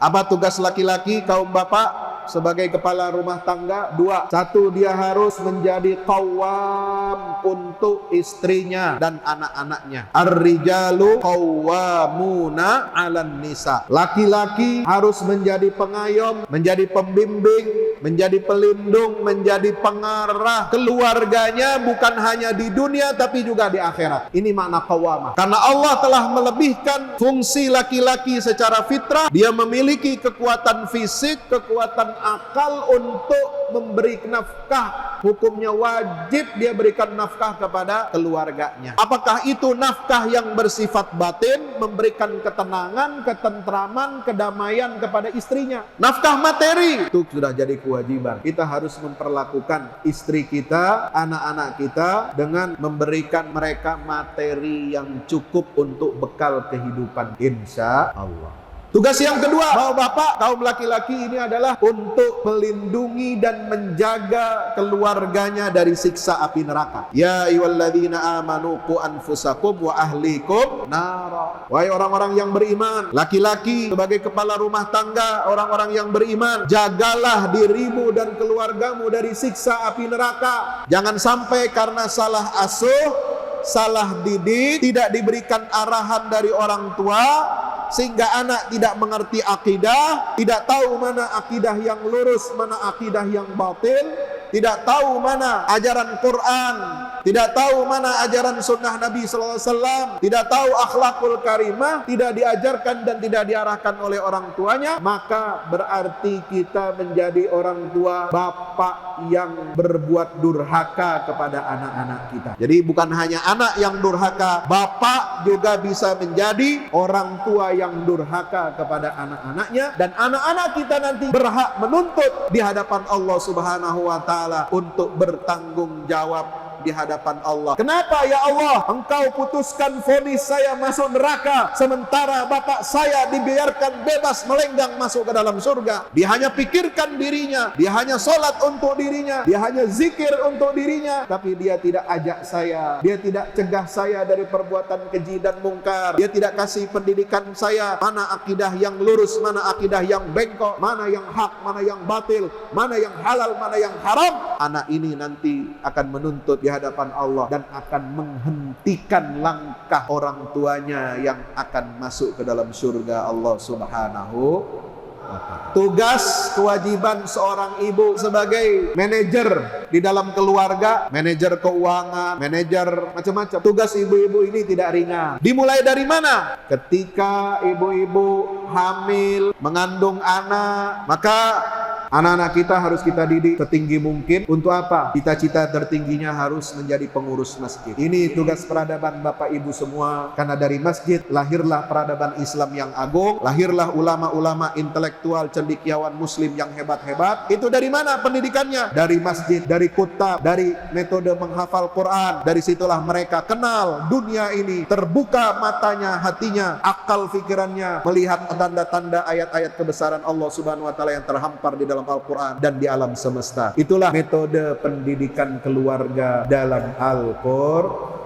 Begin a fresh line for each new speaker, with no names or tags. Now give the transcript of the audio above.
Apa tugas laki-laki kaum bapak sebagai kepala rumah tangga? Dua. Satu, dia harus menjadi qawwam untuk istrinya dan anak-anaknya. Ar-rijalu qawwamuna 'alan nisa. Laki-laki harus menjadi pengayom, menjadi pembimbing, menjadi pelindung, menjadi pengarah keluarganya, bukan hanya di dunia tapi juga di akhirat. Ini makna qawwamah. Karena Allah telah melebihkan fungsi laki-laki secara fitrah. Dia memiliki kekuatan fisik, kekuatan akal untuk memberi nafkah. Hukumnya wajib dia berikan nafkah kepada keluarganya. Apakah itu nafkah yang bersifat batin, memberikan ketenangan, ketentraman, kedamaian kepada istrinya? Nafkah materi itu sudah jadi kewajiban. Kita harus memperlakukan istri kita, anak-anak kita dengan memberikan mereka materi yang cukup untuk bekal kehidupan, insya Allah. Tugas yang kedua, bapak bapak, kaum laki-laki ini adalah untuk melindungi dan menjaga keluarganya dari siksa api neraka. Ya ayyuhalladzina amanu qu anfusakum wa ahlikum nara. Wahai orang-orang yang beriman, laki-laki sebagai kepala rumah tangga, orang-orang yang beriman, jagalah dirimu dan keluargamu dari siksa api neraka. Jangan sampai karena salah asuh, salah didik, tidak diberikan arahan dari orang tua, sehingga anak tidak mengerti akidah, tidak tahu mana akidah yang lurus, mana akidah yang batil, tidak tahu mana ajaran Quran, tidak tahu mana ajaran sunnah Nabi SAW, tidak tahu akhlakul karimah, tidak diajarkan dan tidak diarahkan oleh orang tuanya, maka berarti kita menjadi orang tua, bapak yang berbuat durhaka kepada anak-anak kita. Jadi bukan hanya anak yang durhaka, bapak juga bisa menjadi orang tua yang durhaka kepada anak-anaknya, dan anak-anak kita nanti berhak menuntut di hadapan Allah Subhanahu wa Ta'ala untuk bertanggung jawab di hadapan Allah. Kenapa ya Allah Engkau putuskan vonis saya masuk neraka, sementara bapak saya dibiarkan bebas melenggang masuk ke dalam surga? Dia hanya pikirkan dirinya, dia hanya sholat untuk dirinya, dia hanya zikir untuk dirinya, tapi dia tidak ajak saya, dia tidak cegah saya dari perbuatan keji dan mungkar, dia tidak kasih pendidikan saya mana akidah yang lurus, mana akidah yang bengkok, mana yang hak, mana yang batil, mana yang halal, mana yang haram. Anak ini nanti akan menuntut di hadapan Allah dan akan menghentikan langkah orang tuanya yang akan masuk ke dalam surga Allah Subhanahu wa Ta'ala. Tugas kewajiban seorang ibu sebagai manajer di dalam keluarga, manajer keuangan, manajer macam-macam. Tugas ibu-ibu ini tidak ringan. Dimulai dari mana? Ketika ibu-ibu hamil, mengandung anak, maka anak-anak kita harus kita didik setinggi mungkin. Untuk apa? Cita-cita tertingginya harus menjadi pengurus masjid. Ini tugas peradaban Bapak Ibu semua. Karena dari masjid lahirlah peradaban Islam yang agung, lahirlah ulama-ulama intelektual cendekiawan muslim yang hebat-hebat. Itu dari mana pendidikannya? Dari masjid, dari kutab, dari metode menghafal Quran. Dari situlah mereka kenal dunia ini, terbuka matanya, hatinya, akal fikirannya, melihat tanda-tanda ayat-ayat kebesaran Allah Subhanahu wa Ta'ala yang terhampar di dalam Al-Quran dan di alam semesta. Itulah metode pendidikan keluarga dalam Al-Quran.